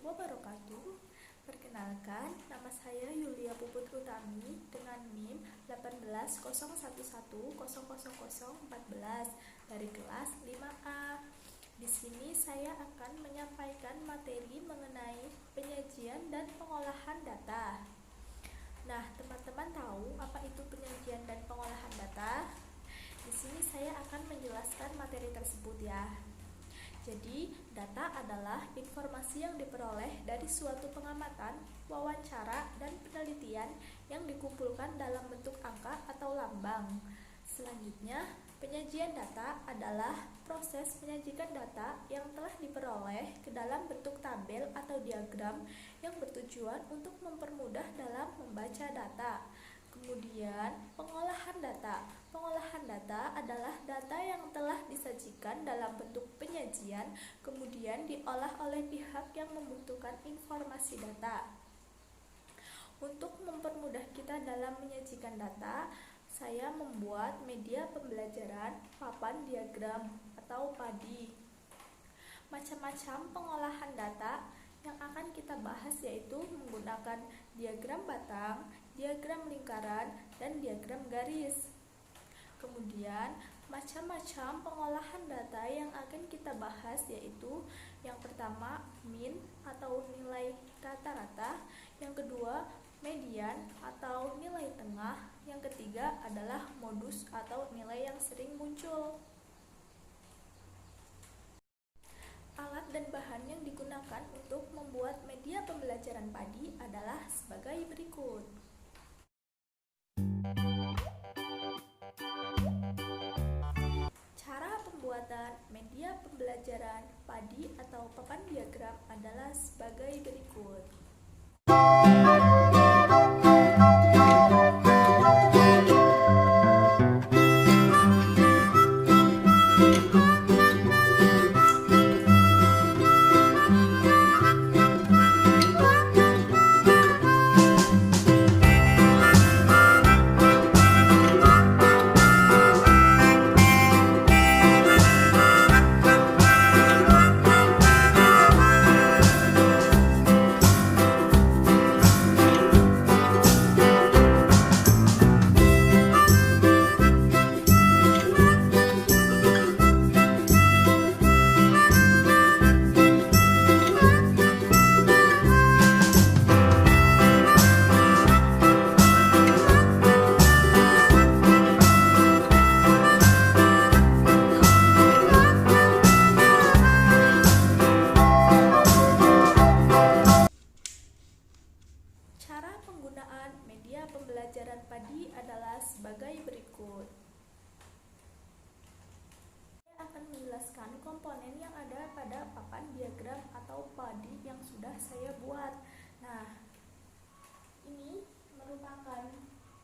wabarakatuh. Perkenalkan, nama saya Yulia Puput Utami dengan NIM 18011000014 dari kelas 5A. Di sini saya akan menyampaikan materi mengenai penyajian dan pengolahan data. Nah, teman-teman tahu apa itu penyajian dan pengolahan data? Di sini saya akan menjelaskan materi tersebut ya. Jadi, data adalah informasi yang diperoleh dari suatu pengamatan, wawancara, dan penelitian yang dikumpulkan dalam bentuk angka atau lambang. Selanjutnya, penyajian data adalah proses menyajikan data yang telah diperoleh ke dalam bentuk tabel atau diagram yang bertujuan untuk mempermudah dalam membaca data. Kemudian, pengolahan data. Pengolahan data adalah data yang telah disajikan dalam bentuk penyajian, kemudian diolah oleh pihak yang membutuhkan informasi data. Untuk mempermudah kita dalam menyajikan data, saya membuat media pembelajaran papan diagram atau PADI. Macam-macam pengolahan data yang akan kita bahas yaitu menggunakan diagram batang, diagram lingkaran, dan diagram garis. Kemudian, macam-macam pengolahan data yang akan kita bahas yaitu yang pertama, min atau nilai rata-rata, yang kedua, median atau nilai tengah, yang ketiga adalah modus atau nilai yang sering muncul. Alat dan bahan yang digunakan untuk membuat media pembelajaran PADI adalah sebagai berikut. Cara pembuatan media pembelajaran PADI atau papan diagram adalah sebagai berikut. Cara penggunaan media pembelajaran PADI adalah sebagai berikut. Saya akan menjelaskan komponen yang ada pada papan diagram atau PADI yang sudah saya buat. Nah, ini merupakan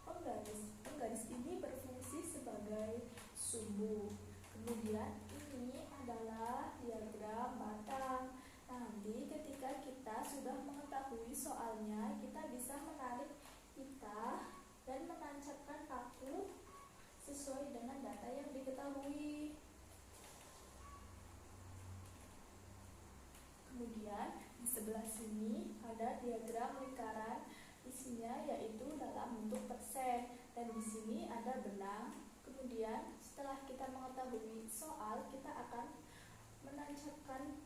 penggaris. Penggaris ini berfungsi sebagai sumbu. Kemudian ini adalah diagram batang. Nanti ketika kita sudah mengetahui soalnya, kita bisa menarik pita dan menancapkan paku sesuai dengan data yang diketahui. Kemudian di sebelah sini ada diagram lingkaran, isinya yaitu dalam bentuk persen, dan di sini ada benang. Kemudian setelah kita mengetahui soal, kita akan menancapkan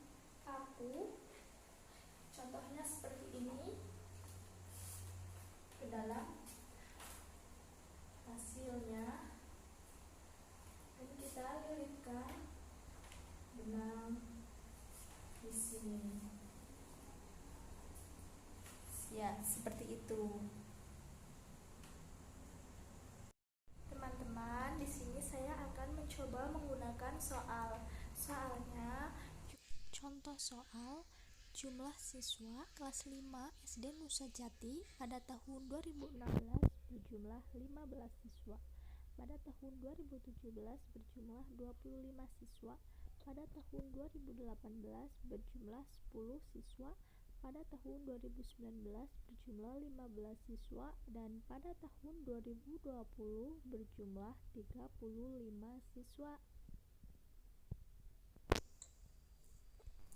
paku, contohnya seperti ini, ke dalam hasilnya, dan kita lilitkan benang di sini. Ya, seperti itu. Teman-teman, di sini saya akan mencoba menggunakan soal. Soalnya, contoh soal, jumlah siswa kelas 5 SD Nusa Jati pada tahun 2016 berjumlah 15 siswa. Pada tahun 2017 berjumlah 25 siswa. Pada tahun 2018 berjumlah 10 siswa. Pada tahun 2019 berjumlah 15 siswa, dan pada tahun 2020 berjumlah 35 siswa.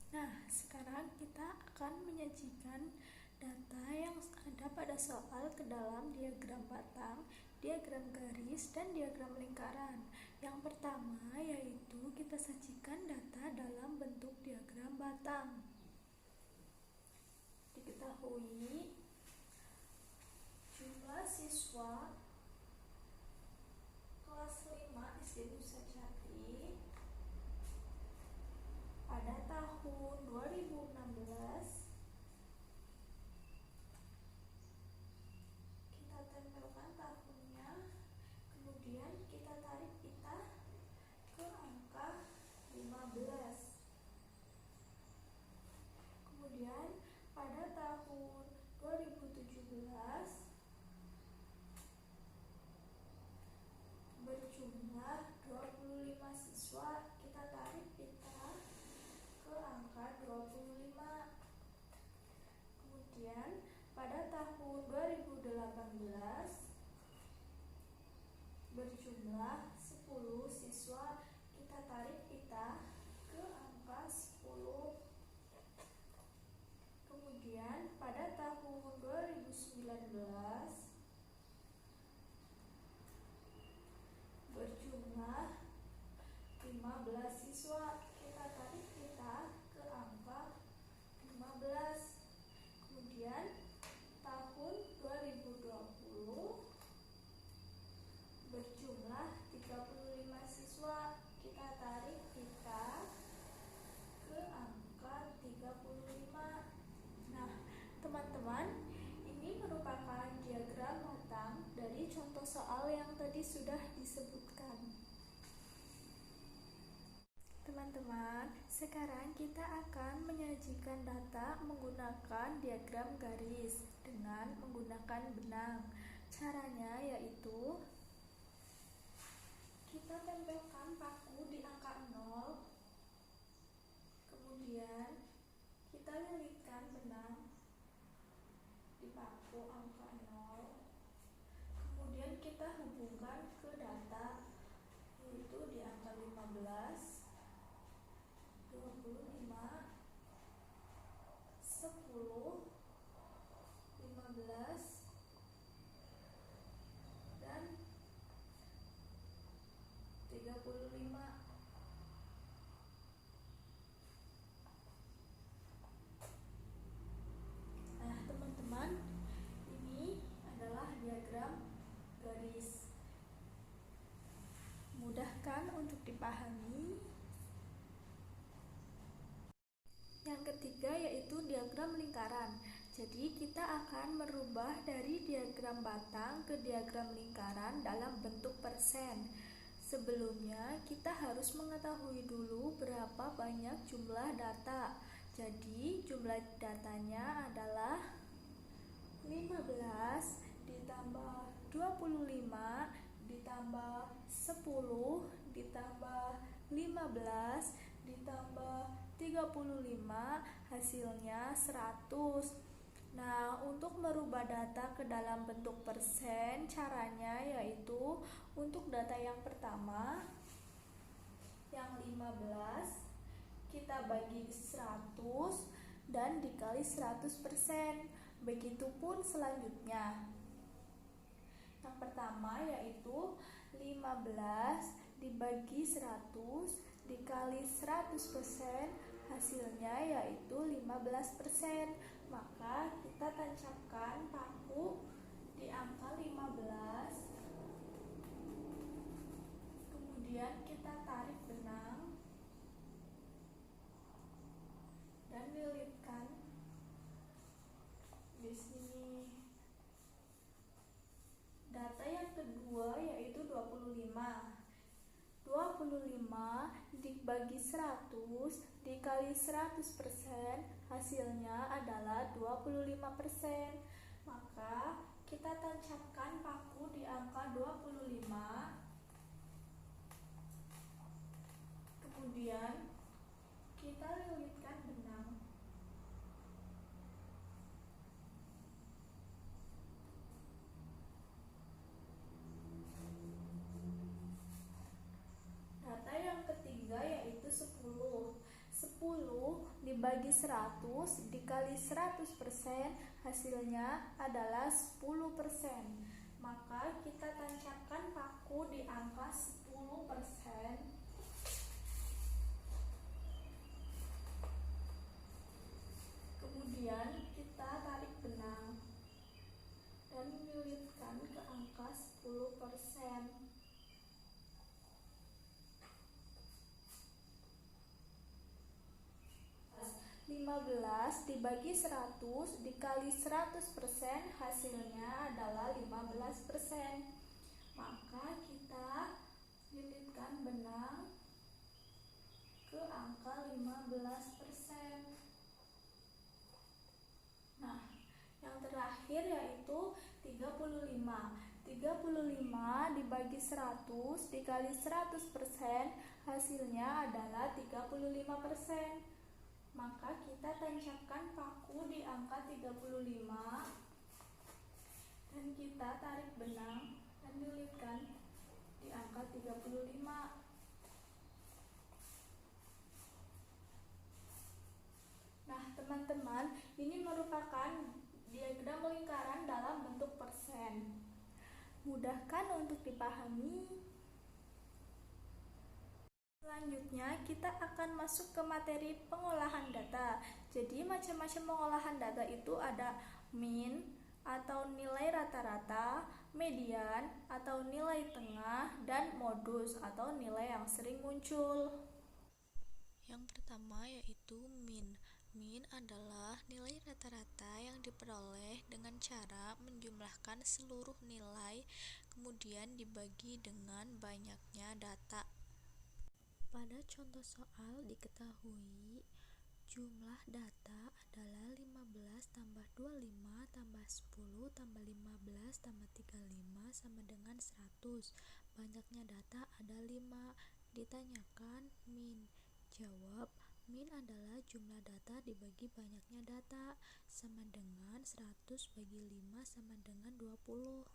Nah, sekarang sekarang kita akan menyajikan data yang ada pada soal ke dalam diagram batang, diagram garis, dan diagram lingkaran. Yang pertama yaitu kita sajikan data dalam bentuk diagram batang. Diketahui jumlah siswa kelas 5 SD Nusa Jati pada tahun 2016 kita tempelkan tahunnya, kemudian kita tarik pita ke angka 15. Kemudian pada tahun 2017 berjumlah 25 siswa, kita tarik pita ke angka 25. Kemudian pada tahun 2018 berjumlah 10 siswa, kita tarik pita ke angka 10. Kemudian pada tahun 2019 berjumlah 15 siswa, kita tarik pita ke angka 15. Kemudian tahun 2020 berjumlah 35 siswa, kita tarik pita ke angka 35. Nah, teman-teman, ini merupakan diagram batang dari contoh soal yang tadi sudah disebutkan. Teman-teman, sekarang kita akan menyajikan data menggunakan diagram garis dengan menggunakan benang. Caranya yaitu kita tempelkan paku di angka 0, kemudian kita lilitkan benang di paku angka 0, kemudian kita hubungkan ke data yaitu di angka 15, 25, 10, 15, dan 35. Nah, teman-teman, ini adalah diagram garis. Mudahkan untuk dipahami. Yang ketiga yaitu diagram lingkaran. Jadi kita akan merubah dari diagram batang ke diagram lingkaran dalam bentuk persen. Sebelumnya kita harus mengetahui dulu berapa banyak jumlah data. Jadi jumlah datanya adalah 15 ditambah 25 ditambah 10 ditambah 15 ditambah 35, hasilnya 100. Nah, untuk merubah data ke dalam bentuk persen, caranya yaitu untuk data yang pertama, yang 15, kita bagi 100 dan dikali 100%. Begitupun selanjutnya. Yang pertama yaitu 15 dibagi 100 dikali 100%, hasilnya yaitu 15%. Maka kita tancapkan paku di angka 15, kemudian kita tarik benang dan lilitkan di sini. Data yang kedua yaitu 25. 25 dibagi 100 dikali 100%, hasilnya adalah 25%. Maka kita tancapkan paku di angka 25, kemudian kita lilitkan benang. Data yang ketiga yaitu 10. 10 dibagi 100 dikali 100% hasilnya adalah 10%. Maka kita tancapkan paku di angka 10%. Kemudian kita tarik benang dan menyulitkan ke angka 10%. 15 dibagi 100 dikali 100% hasilnya adalah 15%. Maka kita lilitkan benang ke angka 15%. Nah, yang terakhir yaitu 35. 35 dibagi 100 dikali 100% hasilnya adalah 35%. Maka kita tancapkan paku di angka 35 dan kita tarik benang dan lilitkan di angka 35. Nah, teman-teman, ini merupakan diagram lingkaran dalam bentuk persen. Mudah kan untuk dipahami? Selanjutnya kita akan masuk ke materi pengolahan data. Jadi macam-macam pengolahan data itu ada min atau nilai rata-rata, median atau nilai tengah, dan modus atau nilai yang sering muncul. Yang pertama yaitu min. Min adalah nilai rata-rata yang diperoleh dengan cara menjumlahkan seluruh nilai kemudian dibagi dengan banyaknya data. Pada contoh soal diketahui jumlah data adalah 15 tambah 25 tambah 10 tambah 15 tambah 35 sama dengan 100. Banyaknya data ada 5. Ditanyakan min. Jawab, min adalah jumlah data dibagi banyaknya data sama dengan 100 bagi 5 sama dengan 20.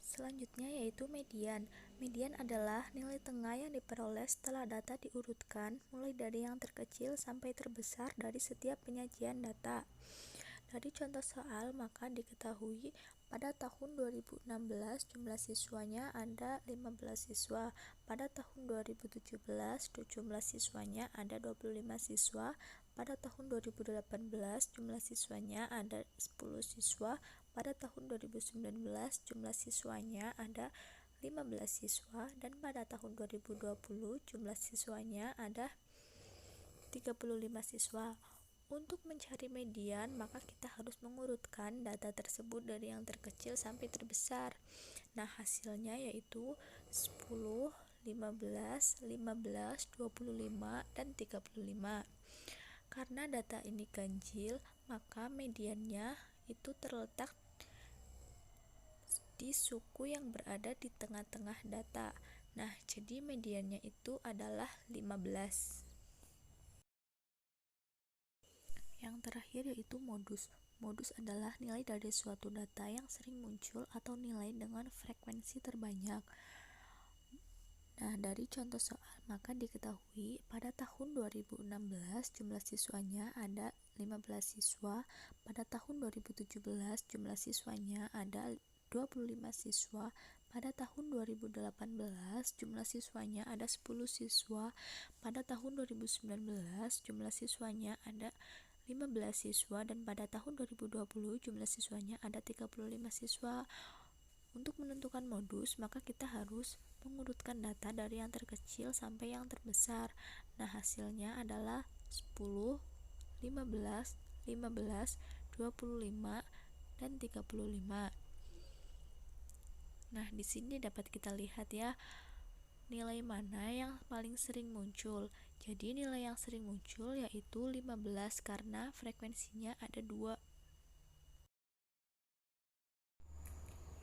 Selanjutnya yaitu median. Median adalah nilai tengah yang diperoleh setelah data diurutkan mulai dari yang terkecil sampai terbesar dari setiap penyajian data. Dari contoh soal maka diketahui pada tahun 2016 jumlah siswanya ada 15 siswa, pada tahun 2017 jumlah siswanya ada 25 siswa, pada tahun 2018 jumlah siswanya ada 10 siswa, pada tahun 2019 jumlah siswanya ada 15 siswa, dan pada tahun 2020 jumlah siswanya ada 35 siswa. Untuk mencari median, maka kita harus mengurutkan data tersebut dari yang terkecil sampai terbesar. Nah, hasilnya yaitu 10, 15, 15, 25, dan 35. Karena data ini ganjil, maka mediannya itu terletak di suku yang berada di tengah-tengah data. Nah, jadi mediannya itu adalah 15. Yang terakhir yaitu modus. Modus adalah nilai dari suatu data yang sering muncul atau nilai dengan frekuensi terbanyak. Nah, dari contoh soal maka diketahui pada tahun 2016 jumlah siswanya ada 15 siswa, pada tahun 2017 jumlah siswanya ada 25 siswa, pada tahun 2018 jumlah siswanya ada 10 siswa, pada tahun 2019 jumlah siswanya ada 15 siswa, dan pada tahun 2020 jumlah siswanya ada 35 siswa. Untuk menentukan modus, maka kita harus mengurutkan data dari yang terkecil sampai yang terbesar. Nah, hasilnya adalah 10, 15, 15, 25, dan 35. Nah, di sini dapat kita lihat ya, nilai mana yang paling sering muncul. Jadi nilai yang sering muncul yaitu 15 karena frekuensinya ada 2.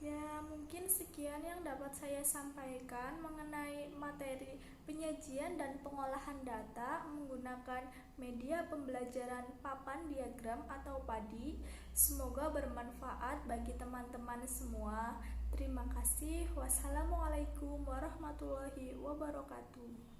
Ya, mungkin sekian yang dapat saya sampaikan mengenai materi penyajian dan pengolahan data menggunakan media pembelajaran papan diagram atau PADI. Semoga bermanfaat bagi teman-teman semua. Terima kasih. Wassalamualaikum warahmatullahi wabarakatuh.